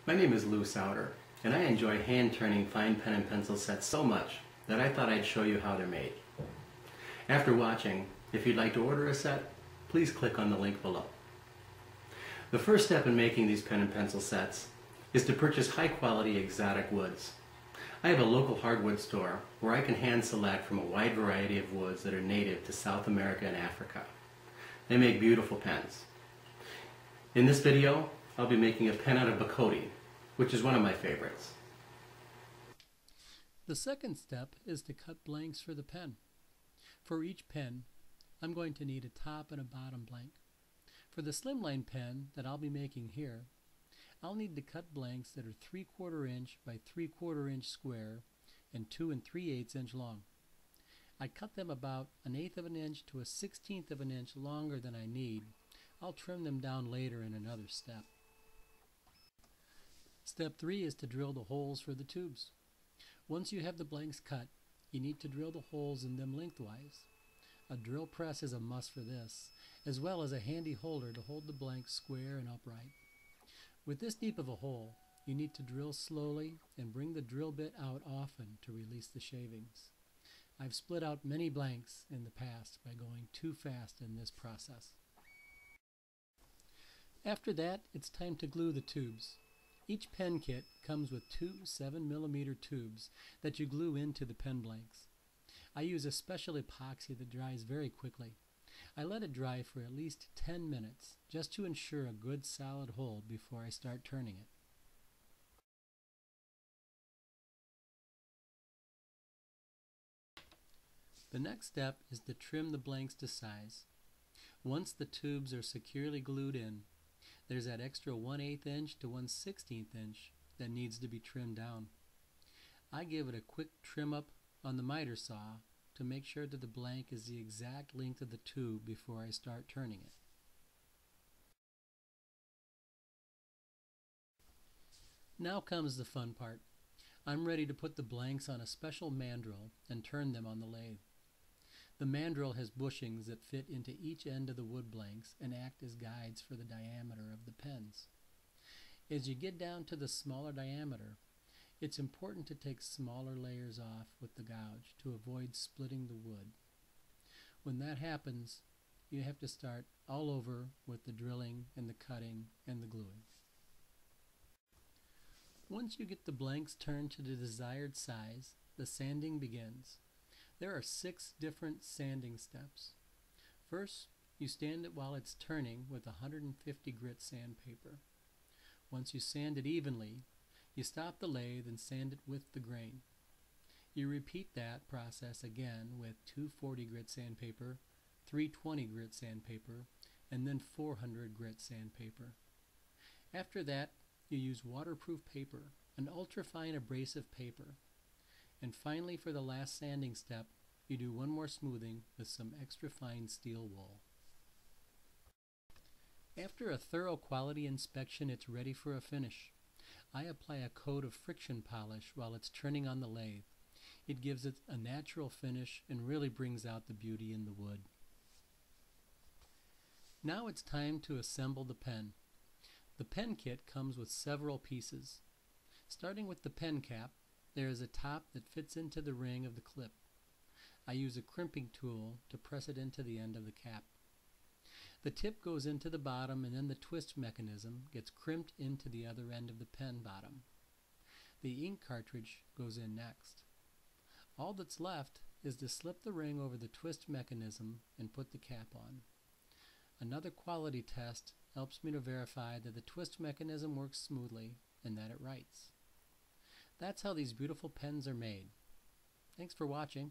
My name is Lou Souter, and I enjoy hand-turning fine pen and pencil sets so much that I thought I'd show you how they're made. After watching, if you'd like to order a set, please click on the link below. The first step in making these pen and pencil sets is to purchase high-quality exotic woods. I have a local hardwood store where I can hand select from a wide variety of woods that are native to South America and Africa. They make beautiful pens. In this video, I'll be making a pen out of Bocote, which is one of my favorites. The second step is to cut blanks for the pen. For each pen, I'm going to need a top and a bottom blank. For the slimline pen that I'll be making here, I'll need to cut blanks that are 3/4 inch by 3/4 inch square and 2 3/8 inch long. I cut them about 1/8 of an inch to 1/16 of an inch longer than I need. I'll trim them down later in another step. Step 3 is to drill the holes for the tubes. Once you have the blanks cut, you need to drill the holes in them lengthwise. A drill press is a must for this, as well as a handy holder to hold the blanks square and upright. With this deep of a hole, you need to drill slowly and bring the drill bit out often to release the shavings. I've split out many blanks in the past by going too fast in this process. After that, it's time to glue the tubes. Each pen kit comes with 2 7mm tubes that you glue into the pen blanks. I use a special epoxy that dries very quickly. I let it dry for at least 10 minutes just to ensure a good solid hold before I start turning it. The next step is to trim the blanks to size. Once the tubes are securely glued in, there's that extra 1/8 inch to 1/16 inch that needs to be trimmed down. I give it a quick trim up on the miter saw to make sure that the blank is the exact length of the tube before I start turning it. Now comes the fun part. I'm ready to put the blanks on a special mandrel and turn them on the lathe. The mandrel has bushings that fit into each end of the wood blanks and act as guides for the diameter of the pens. As you get down to the smaller diameter, it's important to take smaller layers off with the gouge to avoid splitting the wood. When that happens, you have to start all over with the drilling and the cutting and the gluing. Once you get the blanks turned to the desired size, the sanding begins. There are 6 different sanding steps. First, you sand it while it's turning with 150 grit sandpaper. Once you sand it evenly, you stop the lathe and sand it with the grain. You repeat that process again with 240 grit sandpaper, 320 grit sandpaper, and then 400 grit sandpaper. After that, you use waterproof paper, an ultrafine abrasive paper. And finally, for the last sanding step, you do one more smoothing with some extra fine steel wool. After a thorough quality inspection, it's ready for a finish. I apply a coat of friction polish while it's turning on the lathe. It gives it a natural finish and really brings out the beauty in the wood. Now it's time to assemble the pen. The pen kit comes with several pieces. Starting with the pen cap, there is a top that fits into the ring of the clip. I use a crimping tool to press it into the end of the cap. The tip goes into the bottom and then the twist mechanism gets crimped into the other end of the pen bottom. The ink cartridge goes in next. All that's left is to slip the ring over the twist mechanism and put the cap on. Another quality test helps me to verify that the twist mechanism works smoothly and that it writes. That's how these beautiful pens are made. Thanks for watching.